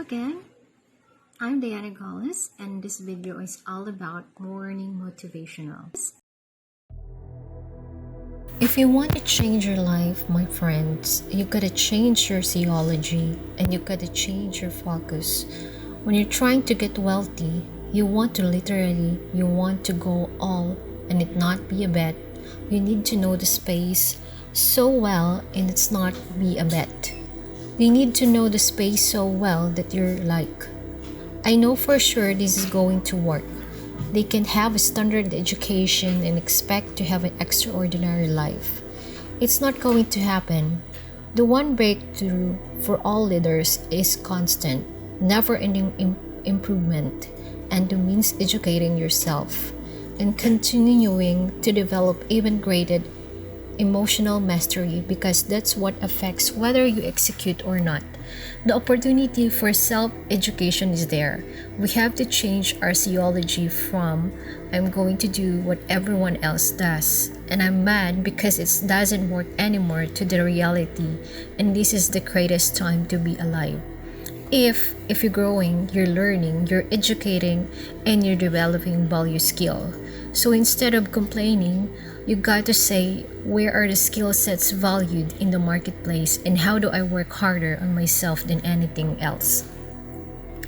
again. I'm Diana Gaulis, and this video is all about morning motivational. If you want to change your life, my friends, you gotta change your theology and you gotta change your focus. When you're trying to get wealthy, you want to go all and it not be a bet. You need to know the space so well and it's not be a bet. You need to know the space so well that you're like, I know for sure this is going to work. They can have a standard education and expect to have an extraordinary life. It's not going to happen. The one breakthrough for all leaders is constant, never-ending improvement, and it means educating yourself and continuing to develop even greater emotional mastery, because that's what affects whether you execute or not. The opportunity for self-education is there. We have to change our theology from I'm going to do what everyone else does and I'm mad because it doesn't work anymore to the reality, and this is the greatest time to be alive. If you're growing, you're learning, you're educating, and you're developing value skill. So instead of complaining, you got to say, where are the skill sets valued in the marketplace and how do I work harder on myself than anything else?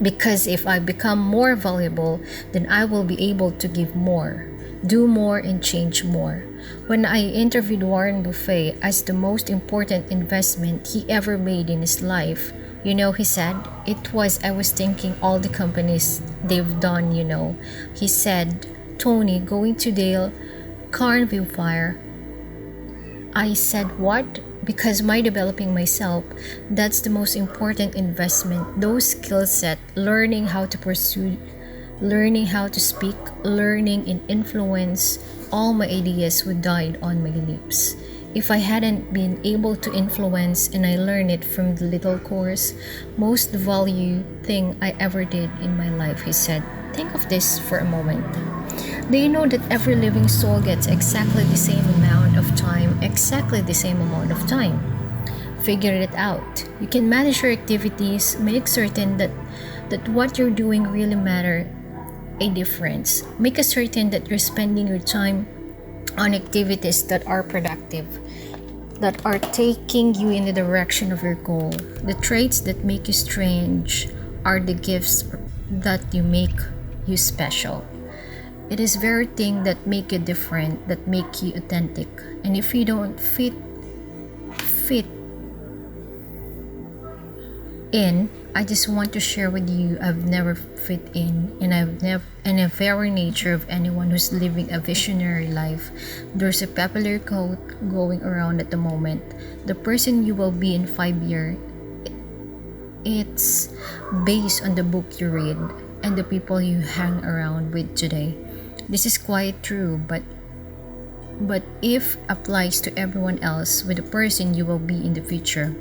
Because if I become more valuable, then I will be able to give more, do more, and change more. When I interviewed Warren Buffett as the most important investment he ever made in his life, he said, I was thinking all the companies they've done, He said, Tony, going to Dale Carnegie Fire. I said, what? Because my developing myself, that's the most important investment. Those skill set, learning how to pursue, learning how to speak, learning and influence, all my ideas would die on my lips. If I hadn't been able to influence and I learned it from the little course, most value thing I ever did in my life, he said. Think of this for a moment. Do you know that every living soul gets exactly the same amount of time? Figure it out. You can manage your activities, make certain that what you're doing really matter a difference. Make a certain that you're spending your time on activities that are productive, that are taking you in the direction of your goal. The traits that make you strange are the gifts that you make you special. It is very thing that make you different, that make you authentic. And if you don't fit in, I just want to share with you, I've never fit in, and a very nature of anyone who's living a visionary life. There's a popular quote going around at the moment. The person you will be in 5 years, it's based on the book you read and the people you hang around with today. This is quite true, but if applies to everyone else with the person you will be in the future.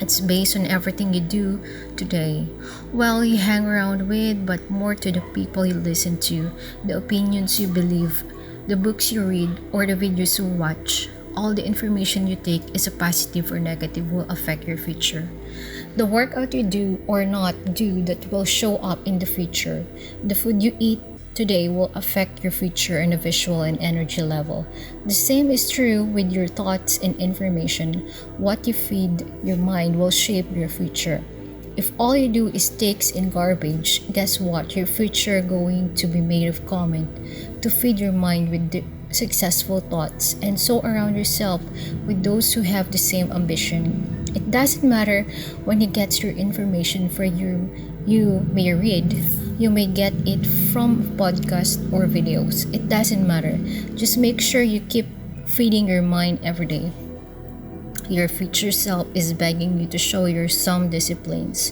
It's based on everything you do today. Well, you hang around with, but more to the people you listen to, the opinions you believe, the books you read, or the videos you watch. All the information you take, is a positive or negative, will affect your future. The workout you do or not do that will show up in the future. The food you eat today will affect your future on a visual and energy level. The same is true with your thoughts and information. What you feed your mind will shape your future. If all you do is takes in garbage, guess what? Your future going to be made of comment. To feed your mind with the successful thoughts and so around yourself with those who have the same ambition. It doesn't matter when you get your information for you may read. You may get it from podcasts or videos. It doesn't matter. Just make sure you keep feeding your mind every day. Your future self is begging you to show your some disciplines.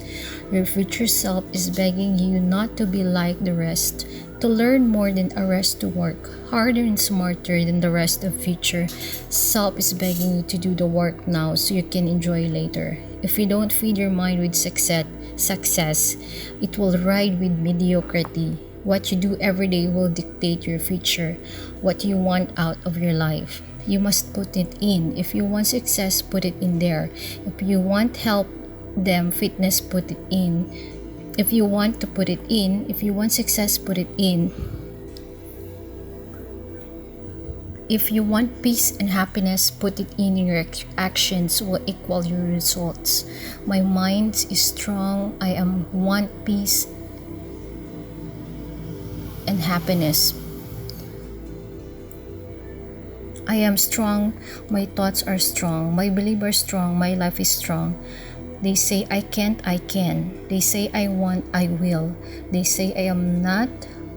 Your future self is begging you not to be like the rest, to learn more than the rest, to work harder and smarter than the rest of future self is begging you to do the work now so you can enjoy later. If you don't feed your mind with success, it will ride with mediocrity. What you do every day will dictate your future, what you want out of your life. You must put it in. If you want success, put it in there. If you want help, them fitness, put it in. If you want to put it in, if you want success, put it in. If you want peace and happiness, put it in. Your actions will equal your results. My mind is strong. I am want peace and happiness. I am strong. My thoughts are strong. My beliefs are strong. My life is strong. They say I can't, I can. They say I want, I will. They say I am not,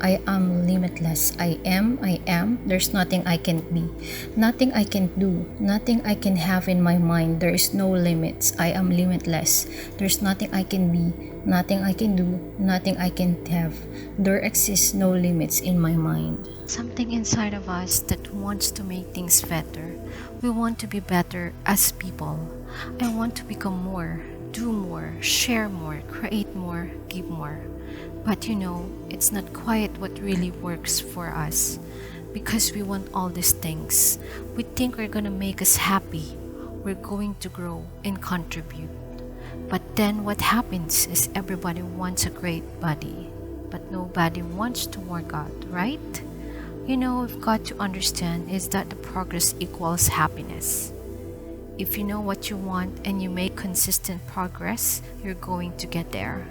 I am limitless. I am, I am. There's nothing I can't be. Nothing I can do. Nothing I can have in my mind. There is no limits. I am limitless. There's nothing I can be. Nothing I can do. Nothing I can have. There exists no limits in my mind. Something inside of us that wants to make things better. We want to be better as people. I want to become more, do more, share more, create more, give more. But it's not quite what really works for us, because we want all these things. We think we're gonna make us happy. We're going to grow and contribute. But then what happens is everybody wants a great body, but nobody wants to work out, right? We've got to understand is that the progress equals happiness. If you know what you want and you make consistent progress, you're going to get there.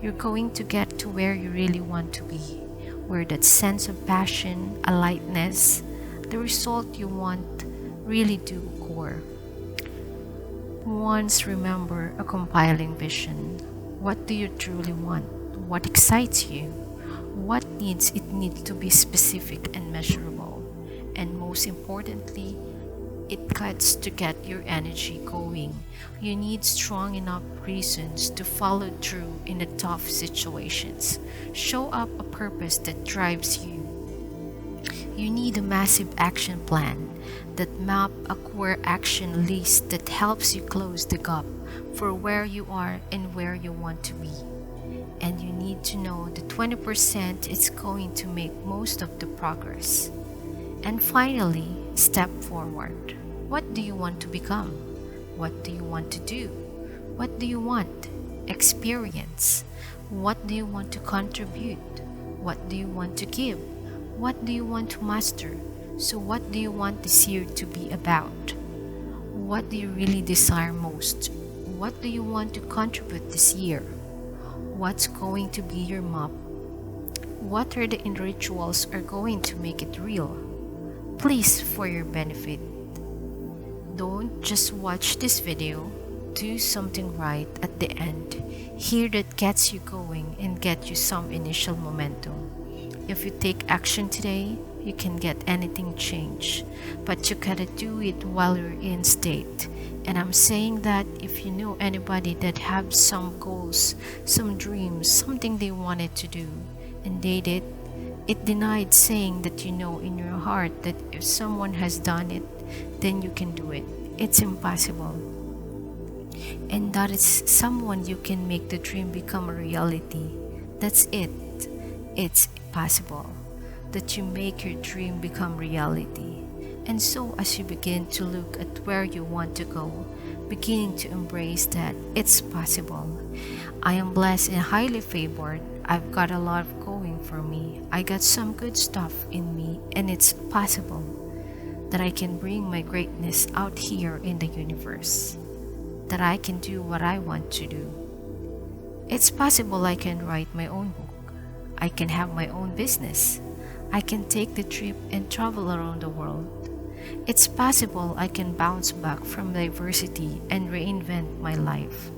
You're going to get to where you really want to be, where that sense of passion, a lightness, the result you want really do occur. Once remember a compiling vision. What do you truly want? What excites you? What needs to be specific and measurable. And most importantly, it cuts to get your energy going. You need strong enough reasons to follow through in the tough situations. Show up a purpose that drives you. You need a massive action plan that map a core action list that helps you close the gap for where you are and where you want to be. And you need to know the 20% is going to make most of the progress. And finally, step forward. What do you want to become? What do you want to do? What do you want? Experience. What do you want to contribute? What do you want to give? What do you want to master? So what do you want this year to be about? What do you really desire most? What do you want to contribute this year? What's going to be your map? What are the rituals are going to make it real? Please, for your benefit, don't just watch this video. Do something right at the end. Here that gets you going and get you some initial momentum. If you take action today, you can get anything changed. But you gotta do it while you're in state. And I'm saying that if you know anybody that have some goals, some dreams, something they wanted to do, and they did, it denied saying that you know in your heart that if someone has done it, then you can do it. It's impossible. And that is someone you can make the dream become a reality. That's it. It's possible that you make your dream become reality. And so as you begin to look at where you want to go, beginning to embrace that it's possible. I am blessed and highly favored. I've got a lot going for me. I got some good stuff in me, and it's possible that I can bring my greatness out here in the universe. That I can do what I want to do. It's possible I can write my own book. I can have my own business. I can take the trip and travel around the world. It's possible I can bounce back from diversity and reinvent my life.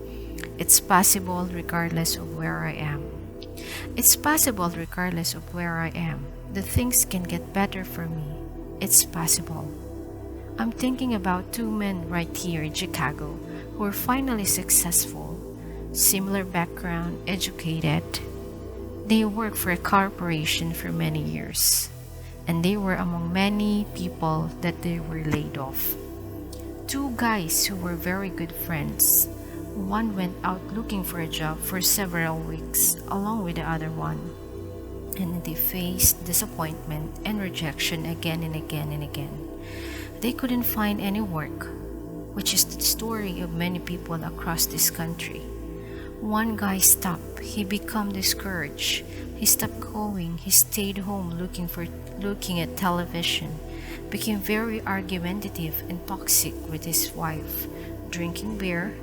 It's possible regardless of where I am. It's possible regardless of where I am. The things can get better for me. It's possible. I'm thinking about two men right here in Chicago who are finally successful. Similar background, educated. They worked for a corporation for many years. And they were among many people that they were laid off. Two guys who were very good friends. One went out looking for a job for several weeks along with the other one. And they faced disappointment and rejection again and again and again. They couldn't find any work. which is the story of many people across this country. One guy stopped, he became discouraged. He stopped going, he stayed home looking at television, became very argumentative and toxic with his wife, drinking beer,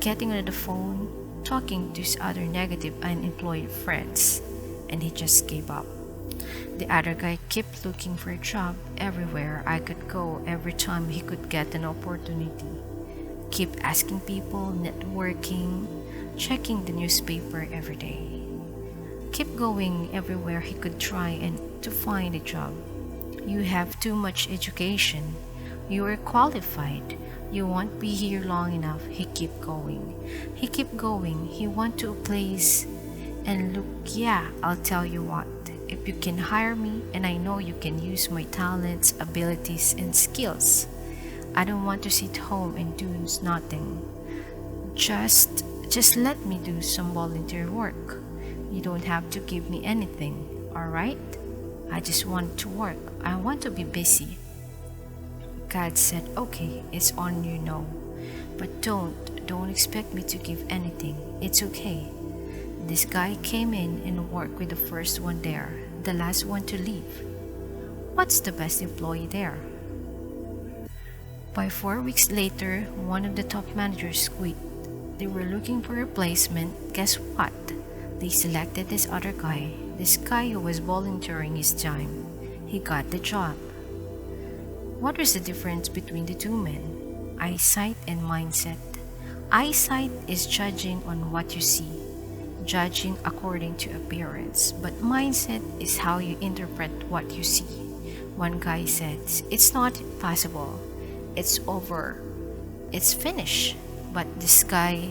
getting on the phone, talking to his other negative unemployed friends, and he just gave up. The other guy kept looking for a job everywhere I could go every time he could get an opportunity. Keep asking people, networking, checking the newspaper every day. Keep going everywhere he could try and to find a job. You have too much education. You are qualified. You won't be here long enough. He kept going. He kept going. He went to a place and look, yeah, I'll tell you what. If you can hire me and I know you can use my talents, abilities, and skills, I don't want to sit home and do nothing. Just let me do some volunteer work. You don't have to give me anything, alright? I just want to work. I want to be busy. God said, okay, it's on you now. But don't expect me to give anything. It's okay. This guy came in and worked with the first one there, the last one to leave. What's the best employee there? By 4 weeks later, one of the top managers quit. They were looking for a replacement. Guess what? They selected this other guy, this guy who was volunteering his time. He got the job. What is the difference between the two men? Eyesight and mindset. Eyesight is judging on what you see, judging according to appearance, but mindset is how you interpret what you see. One guy says, it's not possible, it's over, it's finished. But this guy,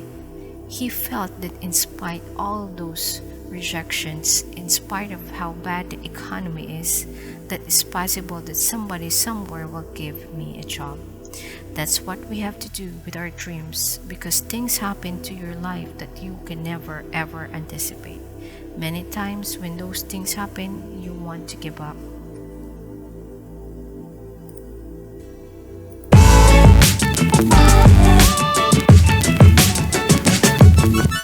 he felt that in spite of all those rejections, in spite of how bad the economy is, that it's possible that somebody somewhere will give me a job. That's what we have to do with our dreams, because things happen to your life that you can never ever anticipate. Many times when those things happen, you want to give up.